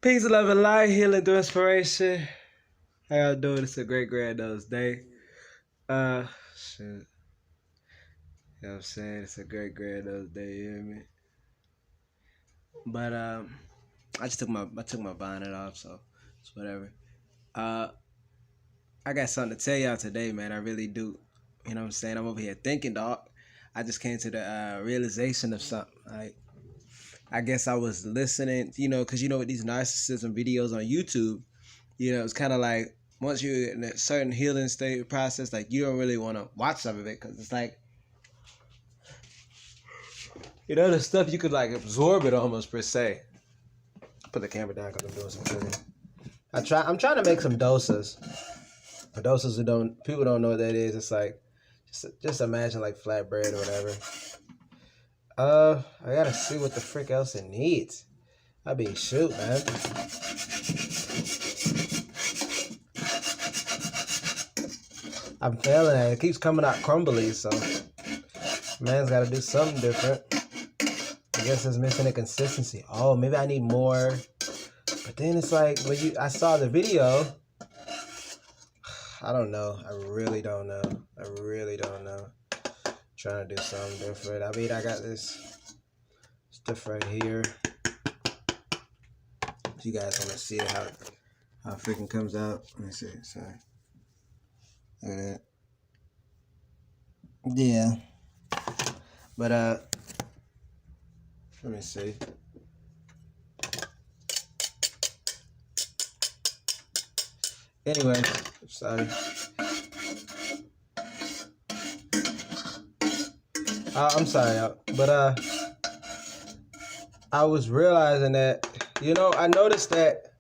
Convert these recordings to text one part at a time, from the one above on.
Peace, love, and light, healing through inspiration. How y'all doing? It's a great Nose Day. Shit. You know what I'm saying? It's a great Nose Day, you hear me? But I took my bonnet off, so it's whatever. I got something to tell y'all today, man. I really do. You know what I'm saying? I'm over here thinking, dog. I just came to the realization of something. I guess I was listening, because with these narcissism videos on YouTube, it's kind of like once you're in a certain healing state process, like you don't really want to watch some of it because it's like, the stuff you could like absorb it almost per se. Put the camera down because I'm doing some cooking. I'm trying to make some dosas. For those who people don't know what that is. It's like just imagine like flatbread or whatever. I gotta see what the frick else it needs. I be shoot, man. I'm failing at it. It keeps coming out crumbly, so man's gotta do something different. I guess it's missing a consistency. Oh, maybe I need more. But then it's like I saw the video. I don't know. I really don't know. Trying to do something different. I mean, I got this stuff right here. You guys want to see how it freaking comes out. Let me see. Sorry. Look at that. Yeah. But let me see. Anyway, sorry. I'm sorry, y'all. But I was realizing that, I noticed that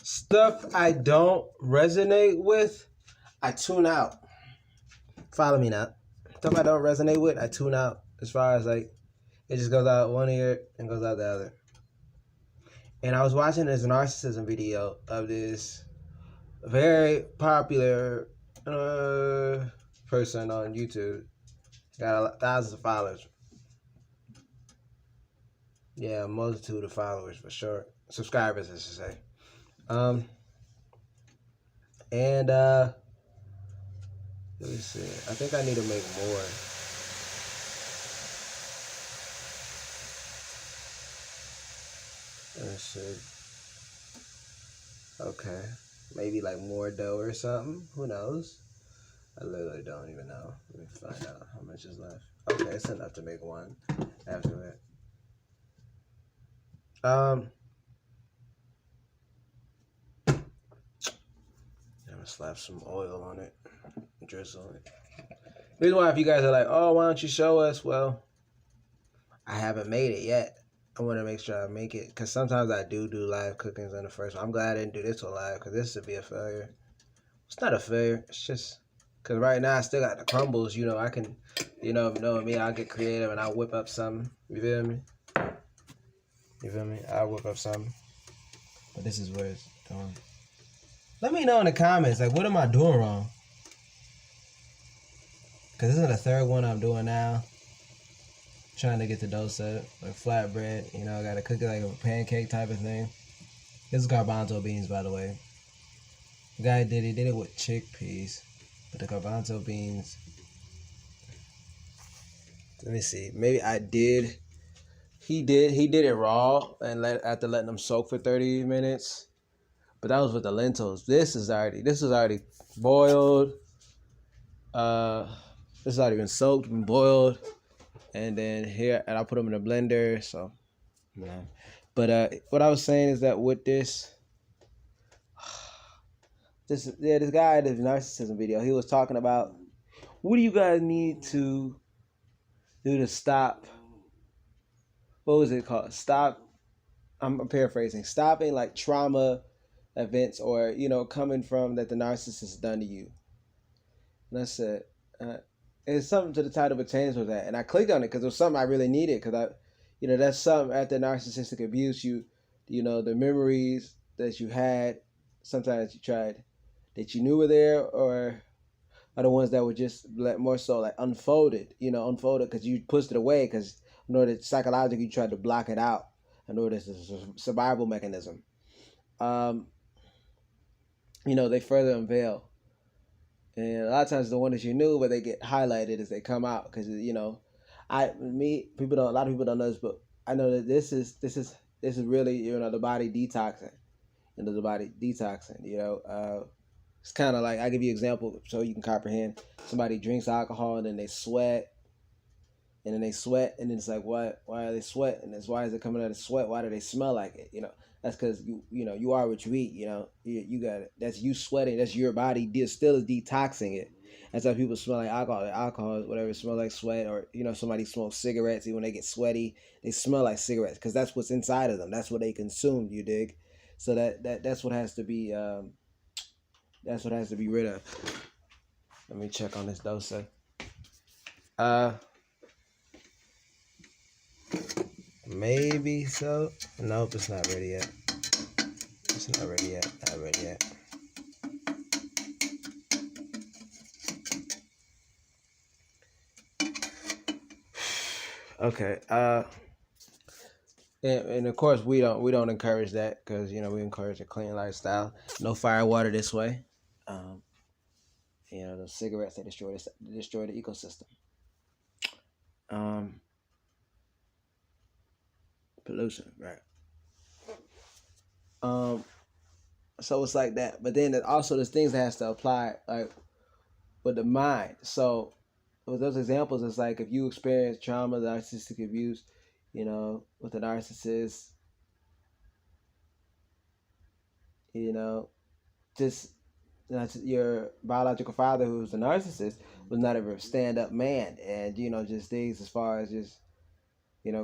stuff I don't resonate with, I tune out. Follow me now. Stuff I don't resonate with, I tune out. As far as like, it just goes out one ear and goes out the other. And I was watching this narcissism video of this very popular person on YouTube. Got thousands of followers. Yeah, a multitude of followers for sure. Subscribers, I should say. And let me see. I think I need to make more. Let me see. Okay. Maybe like more dough or something. Who knows? I literally don't even know. Let me find out how much is left. Okay, it's enough to make one after that. I'm gonna slap some oil on it. Drizzle it. Reason why, if you guys are like, oh, why don't you show us? Well, I haven't made it yet. I want to make sure I make it, because sometimes I do live cookings on the first one. I'm glad I didn't do this one live, because this would be a failure. It's not a failure. It's just because right now I still got the crumbles. I can, knowing me, I'll get creative and I'll whip up something. You feel me? I'll whip up something. But this is where it's going. Let me know in the comments, like, what am I doing wrong? Because this is the third one I'm doing now. Trying to get the dough set, like flatbread. I got to cook it like a pancake type of thing. This is garbanzo beans, by the way. The guy did it with chickpeas. But the garbanzo beans, let me see. Maybe I did. He did it raw and after letting them soak for 30 minutes. But that was with the lentils. This is already boiled. This has already been soaked and boiled. And then here, and I put them in a blender. So, But what I was saying is that with this guy, this narcissism video, he was talking about, what do you guys need to do to stop, what was it called? I'm paraphrasing, stopping like trauma events or, coming from that the narcissist done to you. And I said, it's something to the title of a change with that. And I clicked on it because it was something I really needed, because that's something after narcissistic abuse, the memories that you had, sometimes you tried, that you knew were there, or are the ones that were just more so like unfolded because you pushed it away, because in order psychologically you tried to block it out in order to survival mechanism. they further unveil. And a lot of times the one that you knew, but they get highlighted as they come out, because a lot of people don't know this, but I know that this is really the body detoxing, the body detoxing. It's kind of like, I give you an example so you can comprehend. Somebody drinks alcohol and then they sweat, and then it's like, why are they sweating? And why is it coming out of sweat? Why do they smell like it? That's because you are what you eat. You got it. That's you sweating. That's your body still is detoxing it. That's why people smell like alcohol. Alcohol, whatever, smell like sweat. Or somebody smokes cigarettes. When they get sweaty, they smell like cigarettes, because that's what's inside of them. That's what they consumed. You dig? So that's what has to be. That's what has to be rid of. Let me check on this dosa. Maybe so. Nope, it's not ready yet. It's not ready yet. Not ready yet. Okay. And of course we don't encourage that, because we encourage a clean lifestyle. No fire water this way. The cigarettes, they destroy the ecosystem. Pollution, right? So it's like that. But then also there's things that has to apply, like with the mind. So with those examples, it's like if you experience trauma, narcissistic abuse, with a narcissist, just your biological father, who's a narcissist, was not ever a stand-up man, and just things as far as just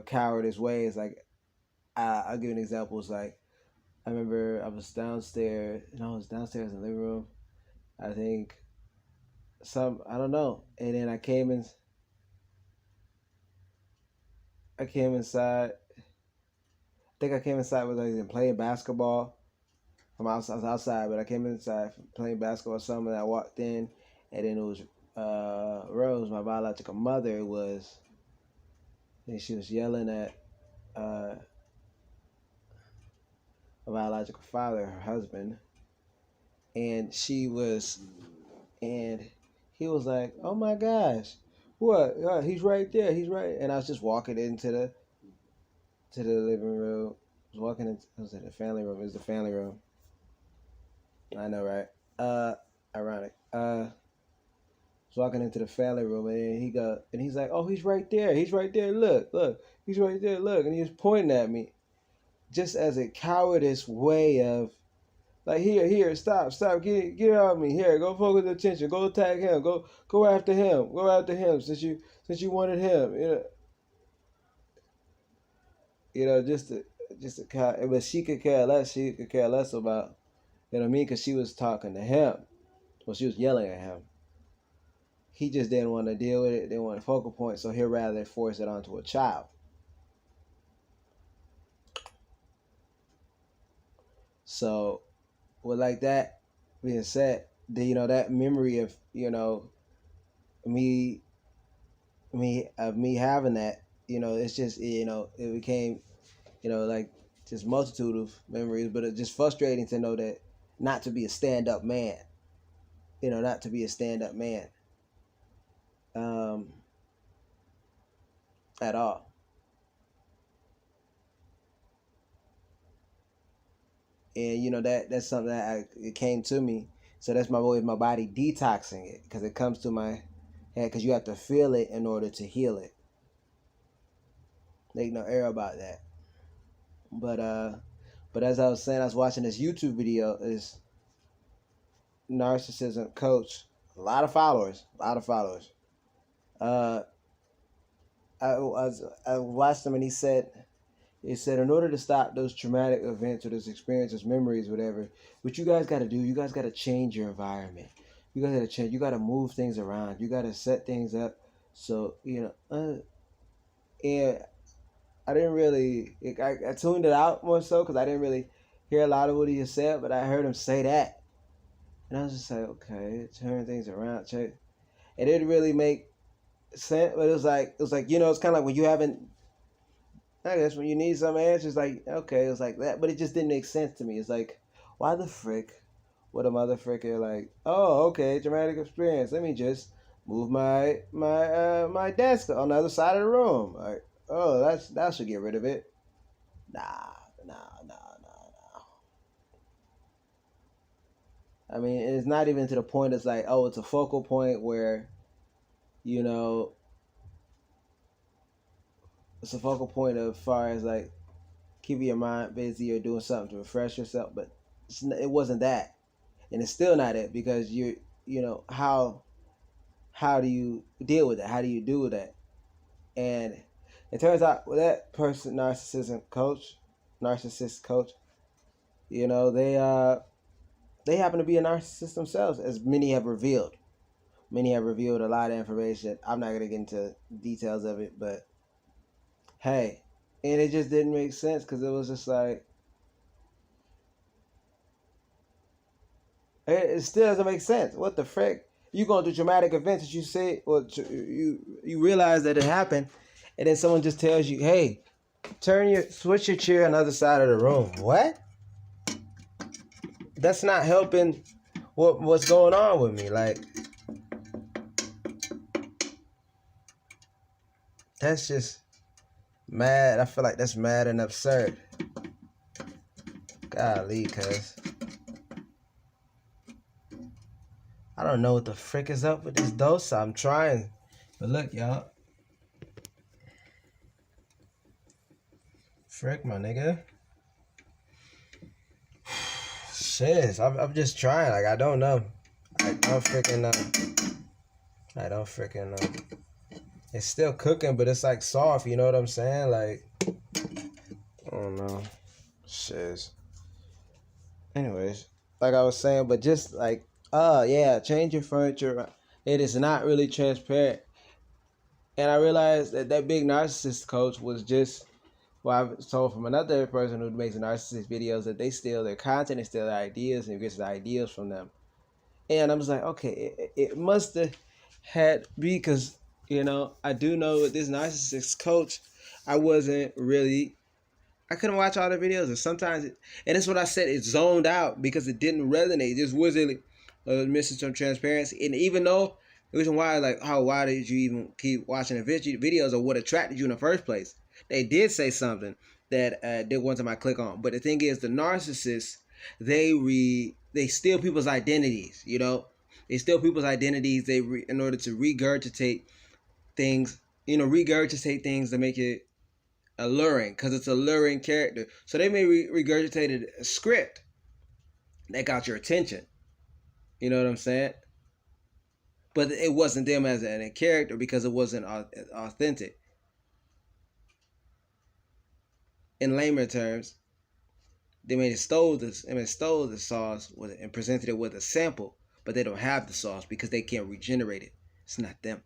cowardice ways. Like I'll give you an example. It's like, I remember I was downstairs in the living room. I think I don't know, and then I came inside. I think I came inside was like playing basketball. I was outside, but I came inside playing basketball or something, and I walked in, and then it was Rose, my biological mother, and she was yelling at my biological father, her husband, and he was like, "Oh my gosh, what? He's right there. He's right." And I was just walking into the living room. I was walking into the family room. It was the family room. I know, right? Ironic. I was walking into the family room, and he's like, "Oh, he's right there. He's right there. Look, he's right there. Look." And he was pointing at me, just as a cowardice way of, like, here, stop, get out of me. Here, go focus attention. Go attack him. Go after him. Since you wanted him, just to, but she could care less. She could care less about, because she was talking to him. Well, she was yelling at him. He just didn't want to deal with it. Didn't want a focal point, so he'd rather force it onto a child. So, with like that being said, that memory of me having that, it's just it became like just multitude of memories, but it's just frustrating to know that not to be a stand-up man, not to be a stand-up man at all. And that's something that it came to me. So that's my way of my body detoxing it, because it comes to my head, because you have to feel it in order to heal it. Make no error about that. But as I was saying, I was watching this YouTube video. Is narcissism coach, a lot of followers. I watched him, and he said, in order to stop those traumatic events or those experiences, memories, whatever, what you guys got to do, you guys got to change your environment. You guys got to change. You got to move things around. You got to set things up. So, and I didn't really, I tuned it out more so, because I didn't really hear a lot of what he said, but I heard him say that. And I was just like, okay, turn things around. Check. It didn't really make sense, but it was like, it's kind of like when you haven't, I guess when you need some answers, like, okay, it was like that, but it just didn't make sense to me. It's like, why the frick would a mother fricker like, oh, okay, traumatic experience. Let me just move my desk on the other side of the room. Like, oh, that should get rid of it. Nah. I mean, it's not even to the point. It's like, oh, it's a focal point where, you know, it's a focal point as far as like keeping your mind busy or doing something to refresh yourself. But it wasn't that, and it's still not it, because you know, how do you deal with that? How do you do with that? And it turns out with that person, narcissist coach, you know, they happen to be a narcissist themselves, as many have revealed. Many have revealed a lot of information. I'm not gonna get into details of it, but hey, and it just didn't make sense, because it was just like, it still doesn't make sense. What the frick? You going through traumatic events that you say, or you realize that it happened, and then someone just tells you, hey, switch your chair on the other side of the room. What? That's not helping what's going on with me. Like, that's just mad. I feel like that's mad and absurd. Golly, cuz I don't know what the frick is up with this dose. I'm trying. But look, y'all. Frick, my nigga. Shit, I'm just trying. Like, I don't know. I don't freaking know. It's still cooking, but it's like soft. You know what I'm saying? Like, I don't know. Shit. Anyways, like I was saying, but just like, yeah, change your furniture. It is not really transparent. And I realized that big narcissist coach was just, well, I was told from another person who makes narcissist videos that they steal their content and steal their ideas, and he gets the ideas from them. And I'm just like, okay, it must have had, because, you know, I do know with this narcissist coach, I couldn't watch all the videos, and sometimes, and that's what I said, it zoned out because it didn't resonate. It just wasn't missing some transparency. And even though the reason why, like, why did you even keep watching the videos, or what attracted you in the first place? They did say something that they wanted my click on. But the thing is, the narcissists, they steal people's identities. You know, they steal people's identities. In order to regurgitate things, to make it alluring, because it's a alluring character. So they may regurgitate a script that got your attention. You know what I'm saying? But it wasn't them as a character, because it wasn't authentic. In layman terms, they may have stole the sauce and presented it with a sample, but they don't have the sauce because they can't regenerate it. It's not them.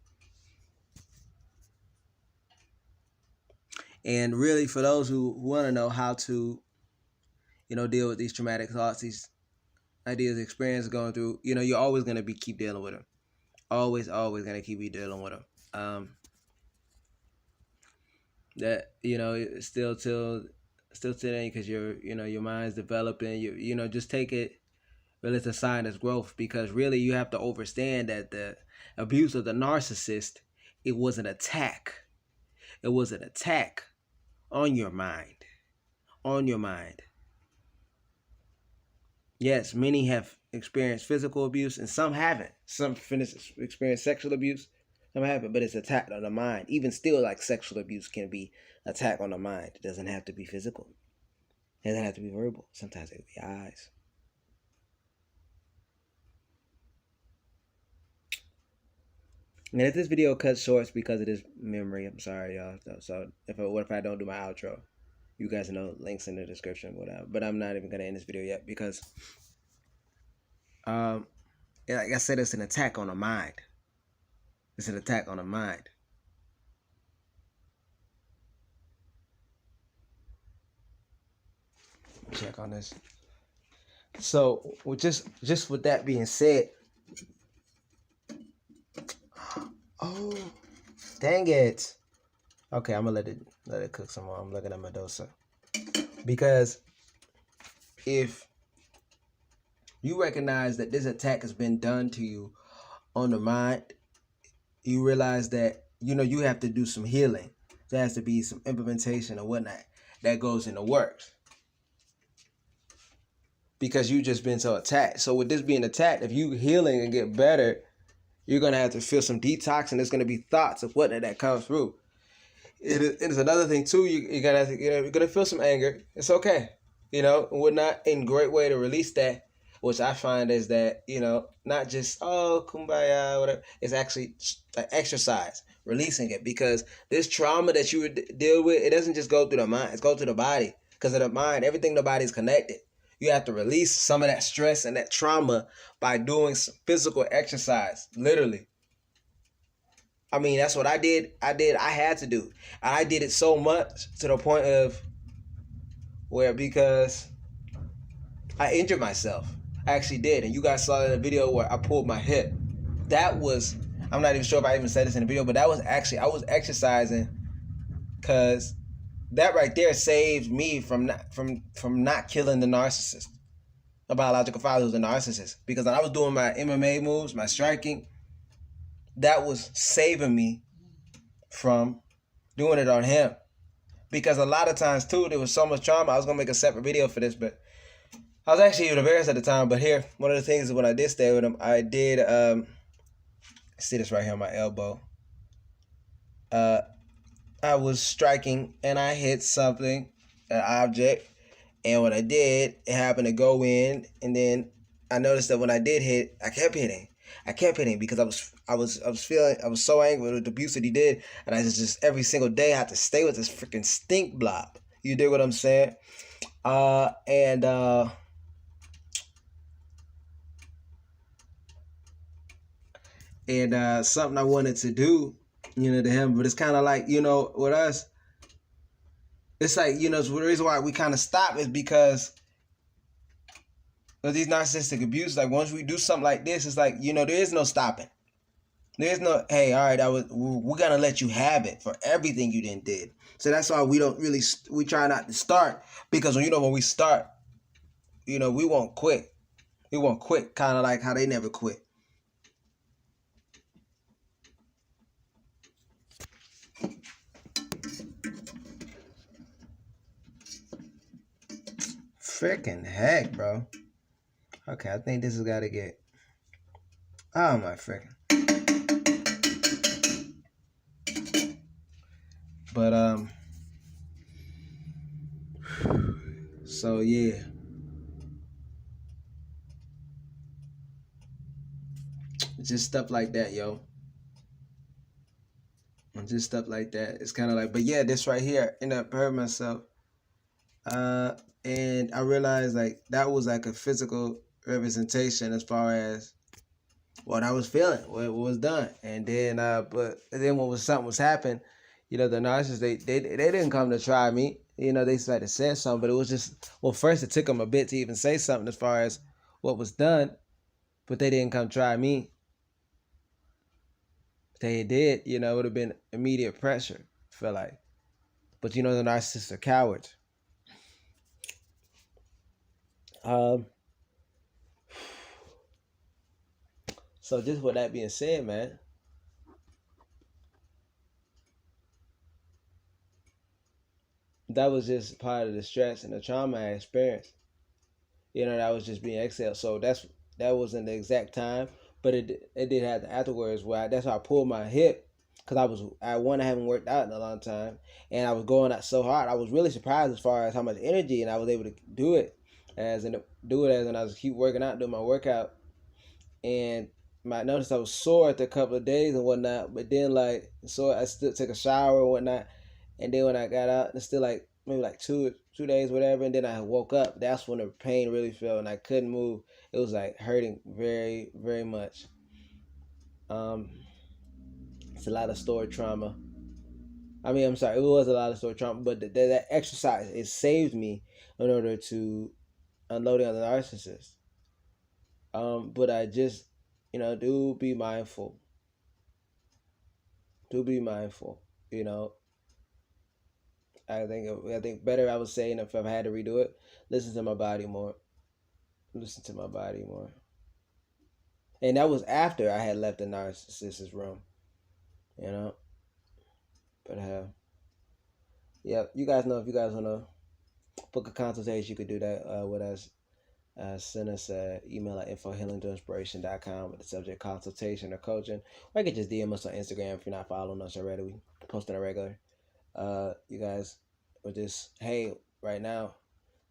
And really, for those who want to know how to, you know, deal with these traumatic thoughts, these ideas, experiences going through, you know, you're always going to keep dealing with them. Always going to keep dealing with them. That, you know, still today, because your mind's developing. You know, just take it really as a sign of growth, because really you have to understand that the abuse of the narcissist, it was an attack. It was an attack on your mind. Yes, many have experienced physical abuse, and some haven't. Some experienced sexual abuse, some haven't, but it's attack on the mind. Even still, like, sexual abuse can be attack on the mind. It doesn't have to be physical. It doesn't have to be verbal. Sometimes it can be eyes. And if this video cuts short because it is memory, I'm sorry, y'all. So what if I don't do my outro? You guys know, links in the description, whatever. But I'm not even gonna end this video yet, because like I said, it's an attack on the mind. It's an attack on the mind. Check on this. So, just with that being said, oh, dang it. Okay, I'm gonna let it cook some more. I'm looking at my dosa, because if you recognize that this attack has been done to you on the mind, you realize that, you have to do some healing. There has to be some implementation or whatnot that goes into works. Because you just been so attacked. So with this being attacked, if you healing and get better, you're going to have to feel some detox, and there's going to be thoughts of whatnot that comes through. It is another thing too. You're gonna feel some anger. It's okay, whatnot. In great way to release that, which I find is that not just kumbaya, whatever. It's actually an exercise, releasing it, because this trauma that you deal with, it doesn't just go through the mind. It goes through the body, because of the mind. Everything in the body is connected. You have to release some of that stress and that trauma by doing some physical exercise, literally. I mean, that's what I did. I had to do. I did it so much to the point of where, because I injured myself. I actually did. And you guys saw in the video where I pulled my hip. That was, I'm not even sure if I even said this in the video, but that was actually, I was exercising, because that right there saved me from not killing the narcissist, the biological father who's a narcissist. Because when I was doing my MMA moves, my striking, that was saving me from doing it on him. Because a lot of times too, there was so much trauma. I was gonna make a separate video for this, but I was actually even embarrassed at the time. But here, one of the things is when I did stay with him, I did see this right here on my elbow. I was striking and I hit something, an object, and when I did, it happened to go in, and then I noticed that when I did hit, I kept hitting because I was feeling, I was so angry with the abuse that he did, and I just every single day I had to stay with this freaking stink blob. You dig what I'm saying? And something I wanted to do, to him, but it's kind of like, with us, it's like, the reason why we kind of stop is because of these narcissistic abuse. Like, once we do something like this, it's like, there is no stopping. There's no, hey, all right, we're going to let you have it for everything you did. So that's why we don't really, we try not to start, because when we start, we won't quit. We won't quit, kind of like how they never quit. Freaking heck, bro. Okay, I think this has got to get, oh my freaking. But, so yeah. Just stuff like that, yo. Just stuff like that. It's kind of like, but yeah, this right here, I ended up hurting myself. And I realized like that was like a physical representation as far as what I was feeling, what was done. And then, but then when something was happening, the narcissists, they didn't come to try me. They tried to say something, but it was just, well, first it took them a bit to even say something as far as what was done, but they didn't come try me. If they did, it would have been immediate pressure, I feel like. But the narcissists are cowards. So just with that being said, man, that was just part of the stress and the trauma I experienced. That was just being exhaled. So that wasn't the exact time, but it did happen afterwards. That's why I pulled my hip, because I haven't worked out in a long time, and I was going out so hard. I was really surprised as far as how much energy, and I was able to do it as when I was keep working out, doing my workout, and I noticed I was sore after a couple of days and whatnot. But then I still took a shower and whatnot, and then when I got out, it's still like maybe like 2 days, whatever. And then I woke up. That's when the pain really felt, and I couldn't move. It was like hurting very, very much. It's a lot of stored trauma. I mean, I'm sorry, it was a lot of stored trauma, but that exercise, it saved me in order to unloading on the narcissist. But I just, do be mindful. Do be mindful. I think better I would say, if I had to redo it, listen to my body more. listen to my body more. And that was after I had left the narcissist's room, you know. But yeah, you guys know if you guys want to book a consultation, you could do that with us. Send us an email at info@healingthroughinspiration.com with the subject consultation or coaching. Or you can just DM us on Instagram if you're not following us already. We post on a regular. You guys, we're just, hey, right now,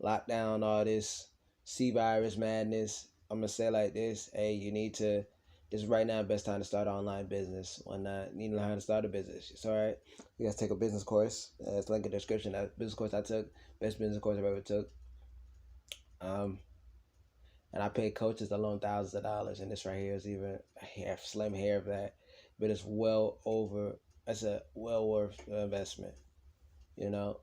lockdown, all this C virus madness. I'm going to say it like this. Hey, you need to, this is right now the best time to start an online business. Why not? You need to learn how to start a business. It's all right. You guys take a business course. It's linked in the description. That business course I took, best business course I've ever took. And I paid coaches alone thousands of dollars, and this right here is even half slim hair of that, but it's well over. It's a well worth investment, you know,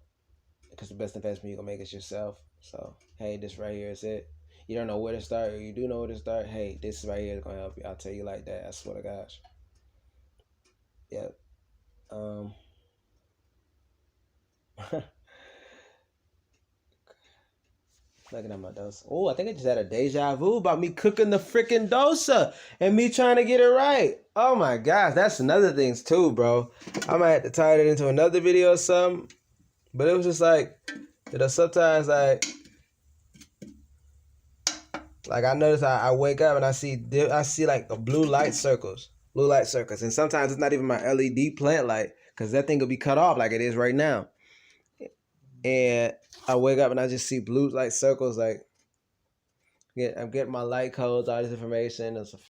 because the best investment you can make is yourself. So hey, this right here is it. You don't know where to start, or you do know where to start. Hey, this right here is gonna help you. I'll tell you like that. I swear to gosh. Yep. Looking at my dosa. Oh, I think I just had a deja vu about me cooking the freaking dosa and me trying to get it right. Oh my gosh, that's another thing too, bro. I might have to tie it into another video or something. But it was just like, you know, sometimes like I notice I wake up and I see like the blue light circles, and sometimes it's not even my LED plant light because that thing will be cut off like it is right now. And I wake up and I just see blue light circles. Like, I'm getting my light codes, all this information. It's